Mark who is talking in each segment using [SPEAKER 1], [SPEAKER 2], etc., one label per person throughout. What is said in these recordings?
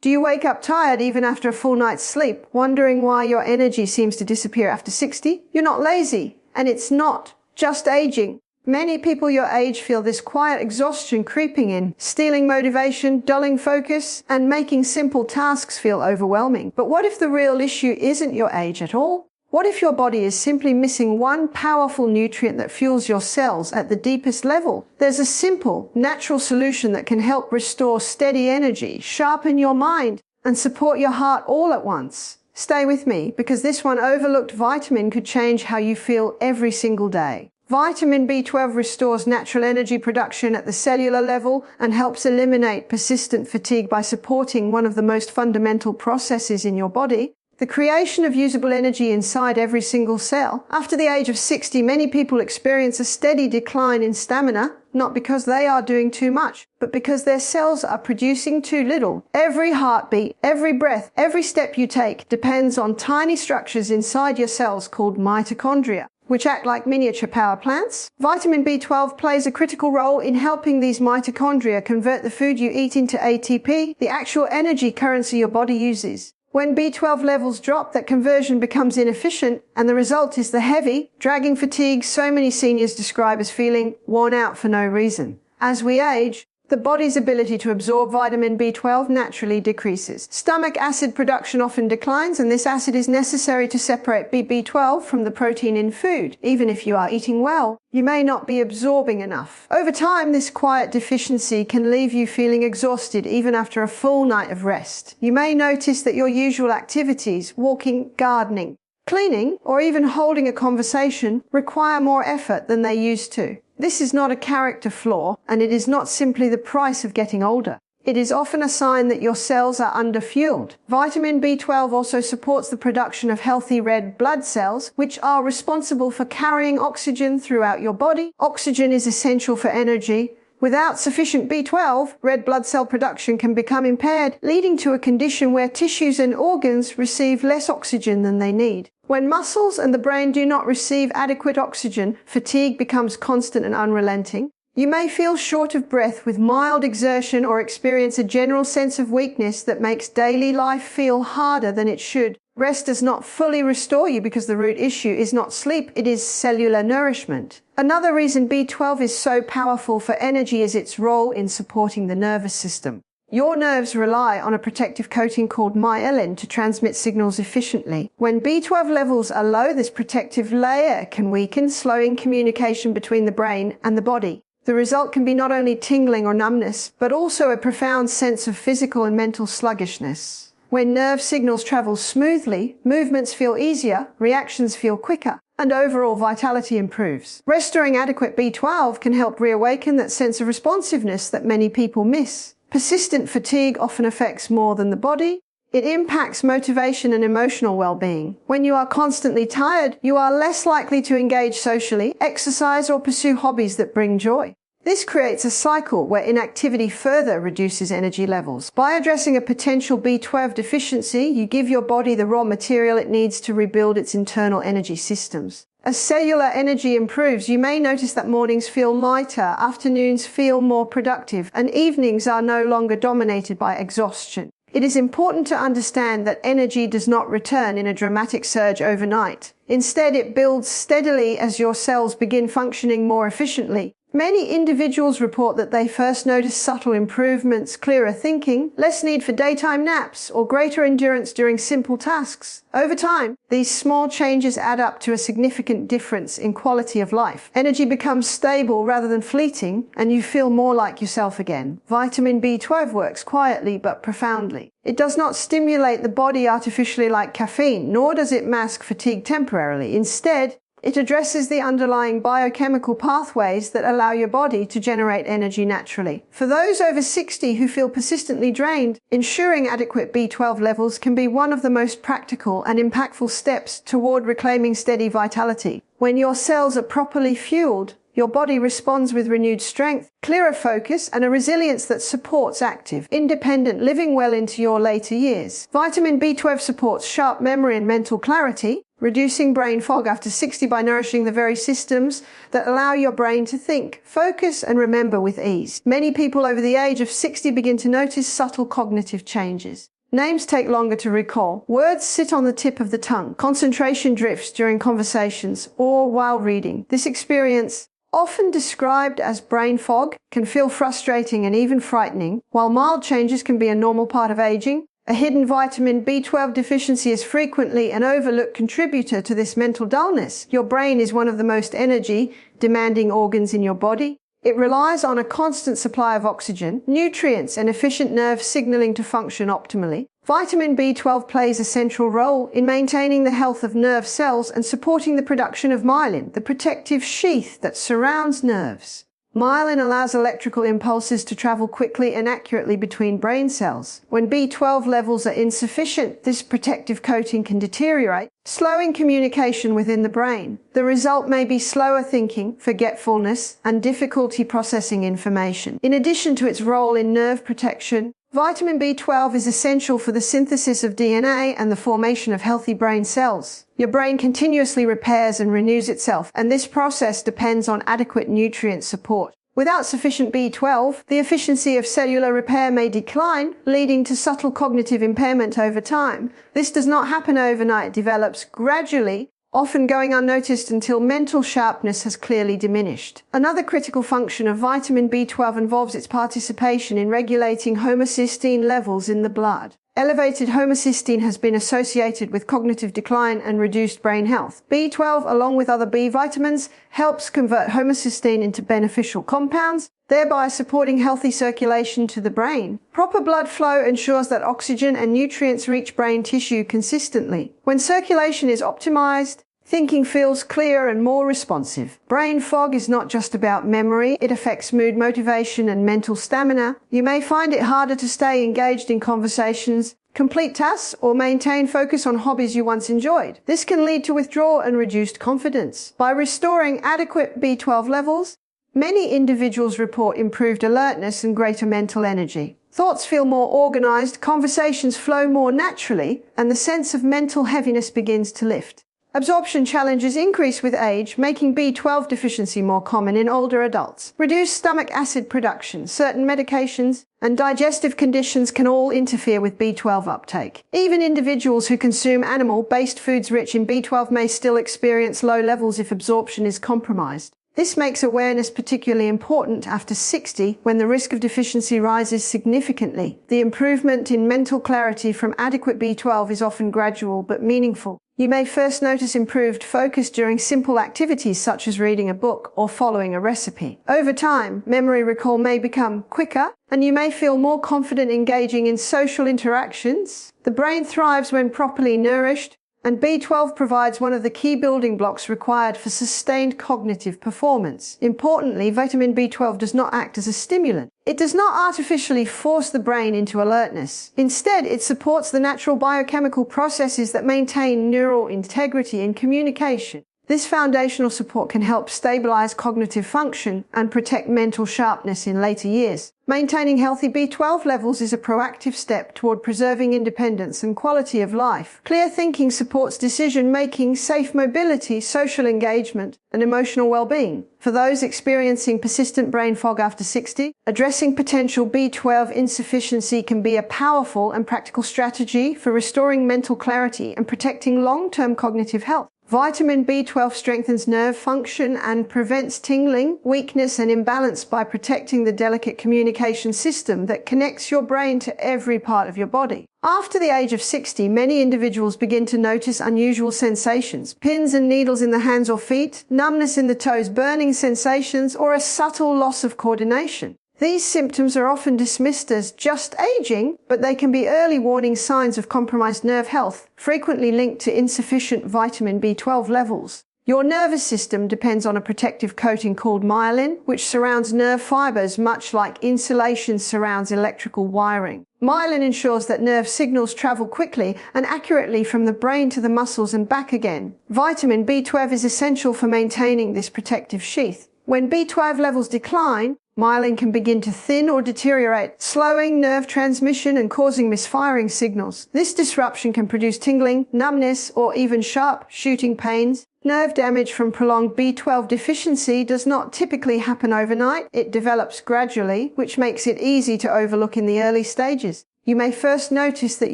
[SPEAKER 1] Do you wake up tired even after a full night's sleep, wondering why your energy seems to disappear after 60? You're not lazy, and it's not just aging. Many people your age feel this quiet exhaustion creeping in, stealing motivation, dulling focus, and making simple tasks feel overwhelming. But what if the real issue isn't your age at all? What if your body is simply missing one powerful nutrient that fuels your cells at the deepest level? There's a simple, natural solution that can help restore steady energy, sharpen your mind, and support your heart all at once. Stay with me, because this one overlooked vitamin could change how you feel every single day. Vitamin B12 restores natural energy production at the cellular level and helps eliminate persistent fatigue by supporting one of the most fundamental processes in your body, the creation of usable energy inside every single cell. After the age of 60, many people experience a steady decline in stamina, not because they are doing too much, but because their cells are producing too little. Every heartbeat, every breath, every step you take depends on tiny structures inside your cells called mitochondria, which act like miniature power plants. Vitamin B12 plays a critical role in helping these mitochondria convert the food you eat into ATP, the actual energy currency your body uses. When B12 levels drop, that conversion becomes inefficient, and the result is the heavy, dragging fatigue so many seniors describe as feeling worn out for no reason. As we age, the body's ability to absorb vitamin B12 naturally decreases. Stomach acid production often declines, and this acid is necessary to separate B12 from the protein in food. Even if you are eating well, you may not be absorbing enough. Over time, this quiet deficiency can leave you feeling exhausted even after a full night of rest. You may notice that your usual activities, walking, gardening, cleaning, or even holding a conversation, require more effort than they used to. This is not a character flaw, and it is not simply the price of getting older. It is often a sign that your cells are underfueled. Vitamin B12 also supports the production of healthy red blood cells, which are responsible for carrying oxygen throughout your body. Oxygen is essential for energy. Without sufficient B12, red blood cell production can become impaired, leading to a condition where tissues and organs receive less oxygen than they need. When muscles and the brain do not receive adequate oxygen, fatigue becomes constant and unrelenting. You may feel short of breath with mild exertion or experience a general sense of weakness that makes daily life feel harder than it should. Rest does not fully restore you because the root issue is not sleep, it is cellular nourishment. Another reason B12 is so powerful for energy is its role in supporting the nervous system. Your nerves rely on a protective coating called myelin to transmit signals efficiently. When B12 levels are low, this protective layer can weaken, slowing communication between the brain and the body. The result can be not only tingling or numbness, but also a profound sense of physical and mental sluggishness. When nerve signals travel smoothly, movements feel easier, reactions feel quicker, and overall vitality improves. Restoring adequate B12 can help reawaken that sense of responsiveness that many people miss. Persistent fatigue often affects more than the body. It impacts motivation and emotional well-being. When you are constantly tired, you are less likely to engage socially, exercise, or pursue hobbies that bring joy. This creates a cycle where inactivity further reduces energy levels. By addressing a potential B12 deficiency, you give your body the raw material it needs to rebuild its internal energy systems. As cellular energy improves, you may notice that mornings feel lighter, afternoons feel more productive, and evenings are no longer dominated by exhaustion. It is important to understand that energy does not return in a dramatic surge overnight. Instead, it builds steadily as your cells begin functioning more efficiently. Many individuals report that they first notice subtle improvements, clearer thinking, less need for daytime naps, or greater endurance during simple tasks. Over time, these small changes add up to a significant difference in quality of life. Energy becomes stable rather than fleeting, and you feel more like yourself again. Vitamin B12 works quietly but profoundly. It does not stimulate the body artificially like caffeine, nor does it mask fatigue temporarily. Instead, it addresses the underlying biochemical pathways that allow your body to generate energy naturally. For those over 60 who feel persistently drained, ensuring adequate B12 levels can be one of the most practical and impactful steps toward reclaiming steady vitality. When your cells are properly fueled, your body responds with renewed strength, clearer focus, and a resilience that supports active, independent living well into your later years. Vitamin B12 supports sharp memory and mental clarity, reducing brain fog after 60 by nourishing the very systems that allow your brain to think, focus, and remember with ease. Many people over the age of 60 begin to notice subtle cognitive changes. Names take longer to recall. Words sit on the tip of the tongue. Concentration drifts during conversations or while reading. This experience, often described as brain fog, can feel frustrating and even frightening. While mild changes can be a normal part of aging, a hidden vitamin B12 deficiency is frequently an overlooked contributor to this mental dullness. Your brain is one of the most energy-demanding organs in your body. It relies on a constant supply of oxygen, nutrients, and efficient nerve signaling to function optimally. Vitamin B12 plays a central role in maintaining the health of nerve cells and supporting the production of myelin, the protective sheath that surrounds nerves. Myelin allows electrical impulses to travel quickly and accurately between brain cells. When B12 levels are insufficient, this protective coating can deteriorate, slowing communication within the brain. The result may be slower thinking, forgetfulness, and difficulty processing information. In addition to its role in nerve protection, vitamin B12 is essential for the synthesis of DNA and the formation of healthy brain cells. Your brain continuously repairs and renews itself, and this process depends on adequate nutrient support. Without sufficient B12, the efficiency of cellular repair may decline, leading to subtle cognitive impairment over time. This does not happen overnight. It develops gradually, often going unnoticed until mental sharpness has clearly diminished. Another critical function of vitamin B12 involves its participation in regulating homocysteine levels in the blood. Elevated homocysteine has been associated with cognitive decline and reduced brain health. B12, along with other B vitamins, helps convert homocysteine into beneficial compounds, thereby supporting healthy circulation to the brain. Proper blood flow ensures that oxygen and nutrients reach brain tissue consistently. When circulation is optimized, thinking feels clearer and more responsive. Brain fog is not just about memory, it affects mood, motivation, and mental stamina. You may find it harder to stay engaged in conversations, complete tasks, or maintain focus on hobbies you once enjoyed. This can lead to withdrawal and reduced confidence. By restoring adequate B12 levels, many individuals report improved alertness and greater mental energy. Thoughts feel more organized, conversations flow more naturally, and the sense of mental heaviness begins to lift. Absorption challenges increase with age, making B12 deficiency more common in older adults. Reduced stomach acid production, certain medications, and digestive conditions can all interfere with B12 uptake. Even individuals who consume animal-based foods rich in B12 may still experience low levels if absorption is compromised. This makes awareness particularly important after 60, when the risk of deficiency rises significantly. The improvement in mental clarity from adequate B12 is often gradual but meaningful. You may first notice improved focus during simple activities such as reading a book or following a recipe. Over time, memory recall may become quicker, and you may feel more confident engaging in social interactions. The brain thrives when properly nourished, and B12 provides one of the key building blocks required for sustained cognitive performance. Importantly, vitamin B12 does not act as a stimulant. It does not artificially force the brain into alertness. Instead, it supports the natural biochemical processes that maintain neural integrity and communication. This foundational support can help stabilize cognitive function and protect mental sharpness in later years. Maintaining healthy B12 levels is a proactive step toward preserving independence and quality of life. Clear thinking supports decision-making, safe mobility, social engagement, and emotional well-being. For those experiencing persistent brain fog after 60, addressing potential B12 insufficiency can be a powerful and practical strategy for restoring mental clarity and protecting long-term cognitive health. Vitamin B12 strengthens nerve function and prevents tingling, weakness, and imbalance by protecting the delicate communication system that connects your brain to every part of your body. After the age of 60, many individuals begin to notice unusual sensations, pins and needles in the hands or feet, numbness in the toes, burning sensations, or a subtle loss of coordination. These symptoms are often dismissed as just aging, but they can be early warning signs of compromised nerve health, frequently linked to insufficient vitamin B12 levels. Your nervous system depends on a protective coating called myelin, which surrounds nerve fibers much like insulation surrounds electrical wiring. Myelin ensures that nerve signals travel quickly and accurately from the brain to the muscles and back again. Vitamin B12 is essential for maintaining this protective sheath. When B12 levels decline, Myelin can begin to thin or deteriorate, slowing nerve transmission and causing misfiring signals. This disruption can produce tingling, numbness, or even sharp, shooting pains. Nerve damage from prolonged B12 deficiency does not typically happen overnight. It develops gradually, which makes it easy to overlook in the early stages. You may first notice that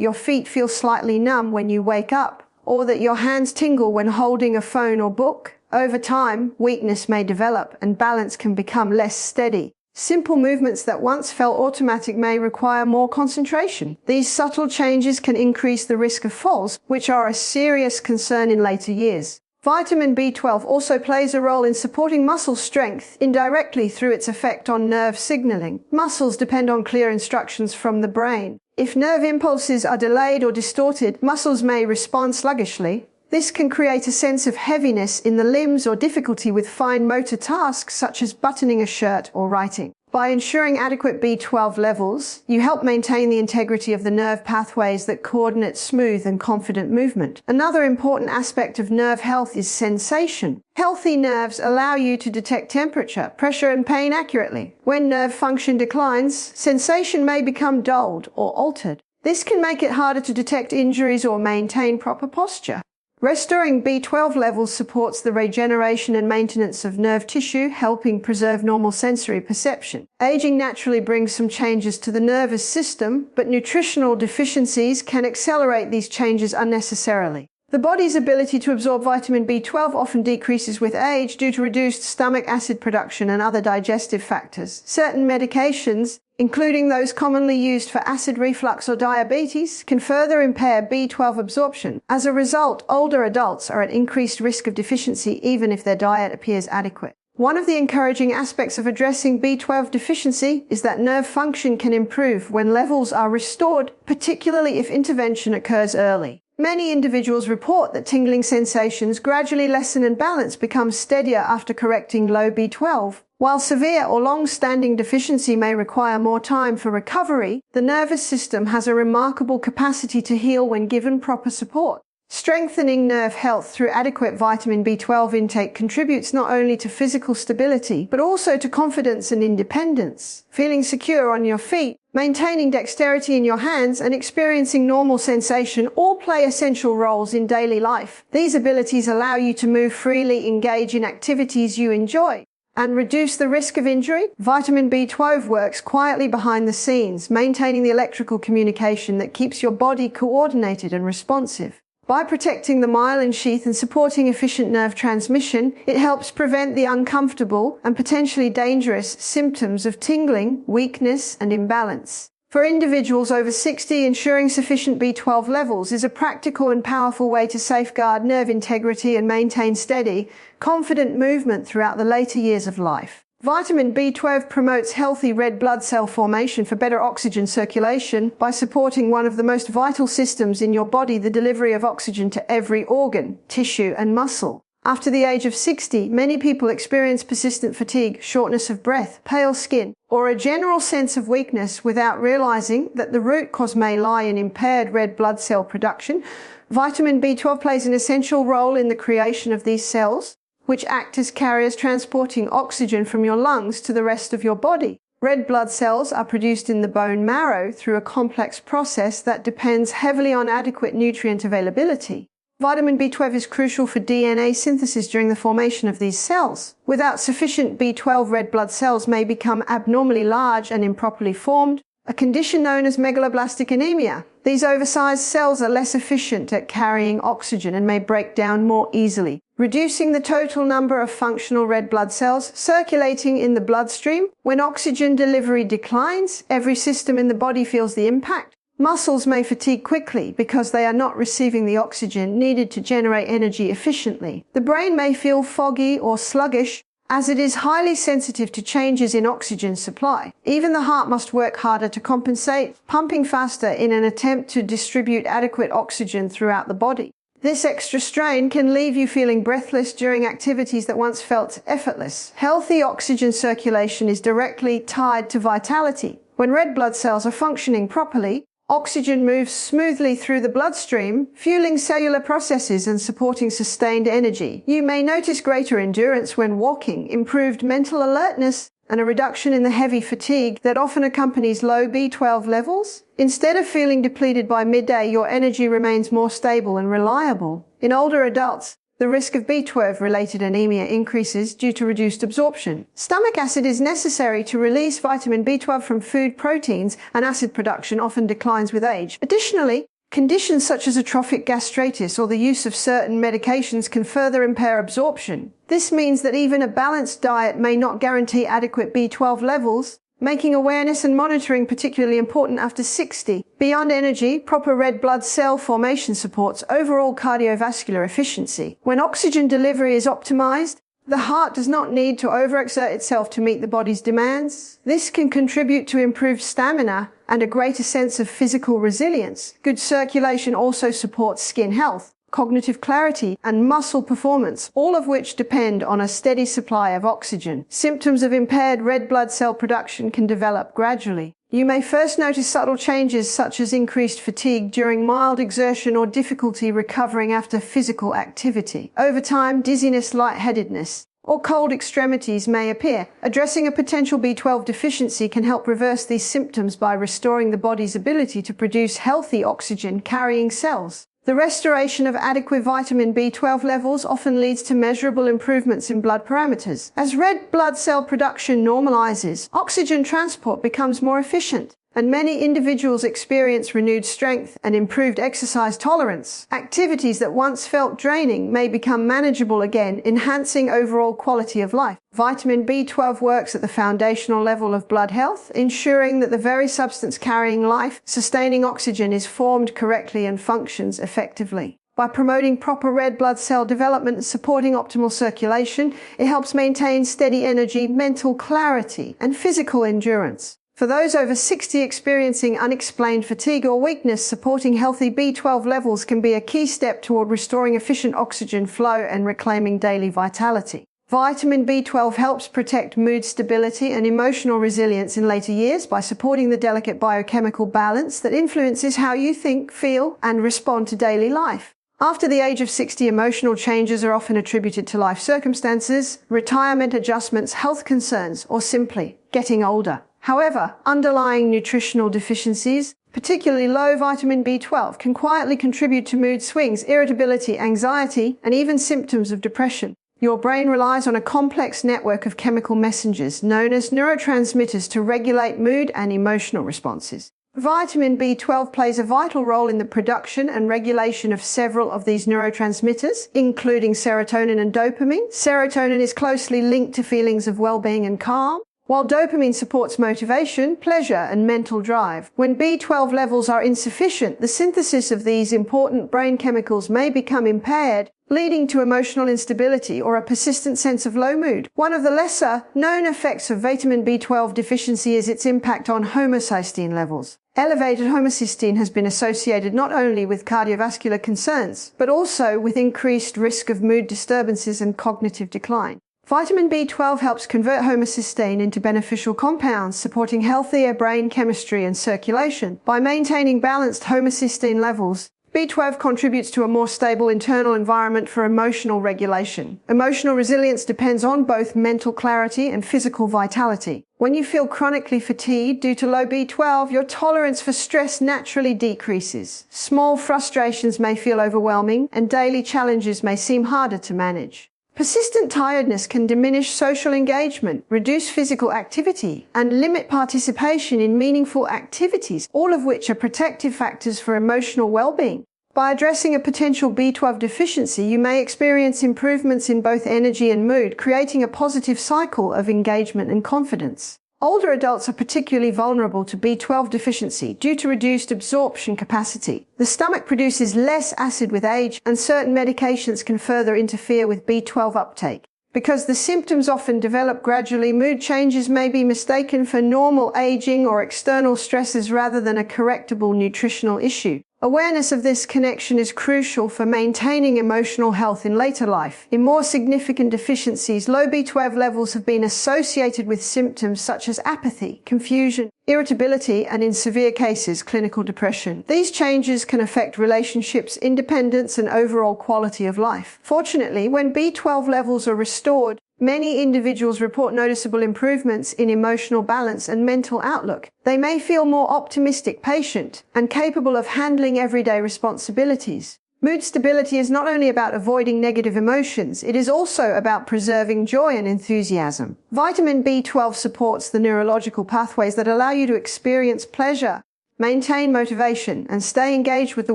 [SPEAKER 1] your feet feel slightly numb when you wake up, or that your hands tingle when holding a phone or book. Over time, weakness may develop and balance can become less steady. Simple movements that once felt automatic may require more concentration. These subtle changes can increase the risk of falls, which are a serious concern in later years. Vitamin B12 also plays a role in supporting muscle strength indirectly through its effect on nerve signaling. Muscles depend on clear instructions from the brain. If nerve impulses are delayed or distorted, muscles may respond sluggishly. This can create a sense of heaviness in the limbs or difficulty with fine motor tasks such as buttoning a shirt or writing. By ensuring adequate B12 levels, you help maintain the integrity of the nerve pathways that coordinate smooth and confident movement. Another important aspect of nerve health is sensation. Healthy nerves allow you to detect temperature, pressure, and pain accurately. When nerve function declines, sensation may become dulled or altered. This can make it harder to detect injuries or maintain proper posture. Restoring B12 levels supports the regeneration and maintenance of nerve tissue, helping preserve normal sensory perception. Aging naturally brings some changes to the nervous system, but nutritional deficiencies can accelerate these changes unnecessarily. The body's ability to absorb vitamin B12 often decreases with age due to reduced stomach acid production and other digestive factors. Certain medications, including those commonly used for acid reflux or diabetes, can further impair B12 absorption. As a result, older adults are at increased risk of deficiency even if their diet appears adequate. One of the encouraging aspects of addressing B12 deficiency is that nerve function can improve when levels are restored, particularly if intervention occurs early. Many individuals report that tingling sensations gradually lessen and balance becomes steadier after correcting low B12. While severe or long-standing deficiency may require more time for recovery, the nervous system has a remarkable capacity to heal when given proper support. Strengthening nerve health through adequate vitamin B12 intake contributes not only to physical stability, but also to confidence and independence. Feeling secure on your feet, maintaining dexterity in your hands, and experiencing normal sensation all play essential roles in daily life. These abilities allow you to move freely, engage in activities you enjoy, and reduce the risk of injury. Vitamin B12 works quietly behind the scenes, maintaining the electrical communication that keeps your body coordinated and responsive. By protecting the myelin sheath and supporting efficient nerve transmission, it helps prevent the uncomfortable and potentially dangerous symptoms of tingling, weakness, and imbalance. For individuals over 60, ensuring sufficient B12 levels is a practical and powerful way to safeguard nerve integrity and maintain steady, confident movement throughout the later years of life. Vitamin B12 promotes healthy red blood cell formation for better oxygen circulation by supporting one of the most vital systems in your body, the delivery of oxygen to every organ, tissue, and muscle. After the age of 60, many people experience persistent fatigue, shortness of breath, pale skin, or a general sense of weakness without realizing that the root cause may lie in impaired red blood cell production. Vitamin B12 plays an essential role in the creation of these cells, which act as carriers transporting oxygen from your lungs to the rest of your body. Red blood cells are produced in the bone marrow through a complex process that depends heavily on adequate nutrient availability. Vitamin B12 is crucial for DNA synthesis during the formation of these cells. Without sufficient B12, red blood cells may become abnormally large and improperly formed, a condition known as megaloblastic anemia. These oversized cells are less efficient at carrying oxygen and may break down more easily, reducing the total number of functional red blood cells circulating in the bloodstream. When oxygen delivery declines, every system in the body feels the impact. Muscles may fatigue quickly because they are not receiving the oxygen needed to generate energy efficiently. The brain may feel foggy or sluggish, as it is highly sensitive to changes in oxygen supply. Even the heart must work harder to compensate, pumping faster in an attempt to distribute adequate oxygen throughout the body. This extra strain can leave you feeling breathless during activities that once felt effortless. Healthy oxygen circulation is directly tied to vitality. When red blood cells are functioning properly, oxygen moves smoothly through the bloodstream, fueling cellular processes and supporting sustained energy. You may notice greater endurance when walking, improved mental alertness, and a reduction in the heavy fatigue that often accompanies low B12 levels. Instead of feeling depleted by midday, your energy remains more stable and reliable. In older adults, the risk of B12-related anemia increases due to reduced absorption. Stomach acid is necessary to release vitamin B12 from food proteins, and acid production often declines with age. Additionally, conditions such as atrophic gastritis or the use of certain medications can further impair absorption. This means that even a balanced diet may not guarantee adequate B12 levels, making awareness and monitoring particularly important after 60. Beyond energy, proper red blood cell formation supports overall cardiovascular efficiency. When oxygen delivery is optimized, the heart does not need to overexert itself to meet the body's demands. This can contribute to improved stamina and a greater sense of physical resilience. Good circulation also supports skin health, cognitive clarity, and muscle performance, all of which depend on a steady supply of oxygen. Symptoms of impaired red blood cell production can develop gradually. You may first notice subtle changes such as increased fatigue during mild exertion or difficulty recovering after physical activity. Over time, dizziness, lightheadedness, or cold extremities may appear. Addressing a potential B12 deficiency can help reverse these symptoms by restoring the body's ability to produce healthy oxygen-carrying cells. The restoration of adequate vitamin B12 levels often leads to measurable improvements in blood parameters. As red blood cell production normalizes, oxygen transport becomes more efficient, and many individuals experience renewed strength and improved exercise tolerance. Activities that once felt draining may become manageable again, enhancing overall quality of life. Vitamin B12 works at the foundational level of blood health, ensuring that the very substance carrying life-sustaining oxygen is formed correctly and functions effectively. By promoting proper red blood cell development and supporting optimal circulation, it helps maintain steady energy, mental clarity, and physical endurance. For those over 60 experiencing unexplained fatigue or weakness, supporting healthy B12 levels can be a key step toward restoring efficient oxygen flow and reclaiming daily vitality. Vitamin B12 helps protect mood stability and emotional resilience in later years by supporting the delicate biochemical balance that influences how you think, feel, and respond to daily life. After the age of 60, emotional changes are often attributed to life circumstances, retirement adjustments, health concerns, or simply getting older. However, underlying nutritional deficiencies, particularly low vitamin B12, can quietly contribute to mood swings, irritability, anxiety, and even symptoms of depression. Your brain relies on a complex network of chemical messengers known as neurotransmitters to regulate mood and emotional responses. Vitamin B12 plays a vital role in the production and regulation of several of these neurotransmitters, including serotonin and dopamine. Serotonin is closely linked to feelings of well-being and calm, while dopamine supports motivation, pleasure, and mental drive. When B12 levels are insufficient, the synthesis of these important brain chemicals may become impaired, leading to emotional instability or a persistent sense of low mood. One of the lesser-known effects of vitamin B12 deficiency is its impact on homocysteine levels. Elevated homocysteine has been associated not only with cardiovascular concerns, but also with increased risk of mood disturbances and cognitive decline. Vitamin B12 helps convert homocysteine into beneficial compounds, supporting healthier brain chemistry and circulation. By maintaining balanced homocysteine levels, B12 contributes to a more stable internal environment for emotional regulation. Emotional resilience depends on both mental clarity and physical vitality. When you feel chronically fatigued due to low B12, your tolerance for stress naturally decreases. Small frustrations may feel overwhelming, and daily challenges may seem harder to manage. Persistent tiredness can diminish social engagement, reduce physical activity, and limit participation in meaningful activities, all of which are protective factors for emotional well-being. By addressing a potential B12 deficiency, you may experience improvements in both energy and mood, creating a positive cycle of engagement and confidence. Older adults are particularly vulnerable to B12 deficiency due to reduced absorption capacity. The stomach produces less acid with age, and certain medications can further interfere with B12 uptake. Because the symptoms often develop gradually, mood changes may be mistaken for normal aging or external stresses rather than a correctable nutritional issue. Awareness of this connection is crucial for maintaining emotional health in later life. In more significant deficiencies, low B12 levels have been associated with symptoms such as apathy, confusion, irritability, and in severe cases, clinical depression. These changes can affect relationships, independence, and overall quality of life. Fortunately, when B12 levels are restored, Many individuals report noticeable improvements in emotional balance and mental outlook. They may feel more optimistic, patient, and capable of handling everyday responsibilities. Mood stability is not only about avoiding negative emotions, it is also about preserving joy and enthusiasm. Vitamin B12 supports the neurological pathways that allow you to experience pleasure, maintain motivation, and stay engaged with the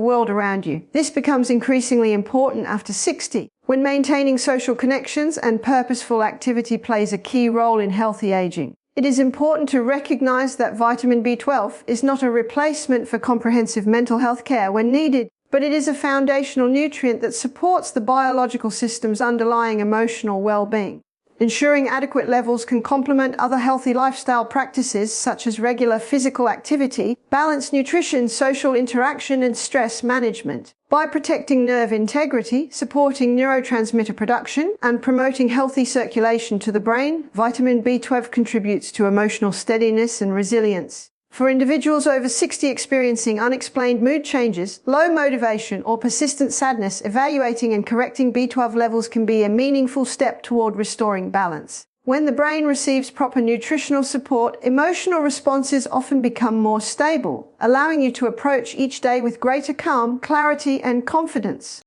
[SPEAKER 1] world around you. This becomes increasingly important after 60, when maintaining social connections and purposeful activity plays a key role in healthy aging. It is important to recognize that vitamin B12 is not a replacement for comprehensive mental health care when needed, but it is a foundational nutrient that supports the biological system's underlying emotional well-being. Ensuring adequate levels can complement other healthy lifestyle practices such as regular physical activity, balanced nutrition, social interaction, and stress management. By protecting nerve integrity, supporting neurotransmitter production, and promoting healthy circulation to the brain, vitamin B12 contributes to emotional steadiness and resilience. For individuals over 60 experiencing unexplained mood changes, low motivation, or persistent sadness, evaluating and correcting B12 levels can be a meaningful step toward restoring balance. When the brain receives proper nutritional support, emotional responses often become more stable, allowing you to approach each day with greater calm, clarity, and confidence.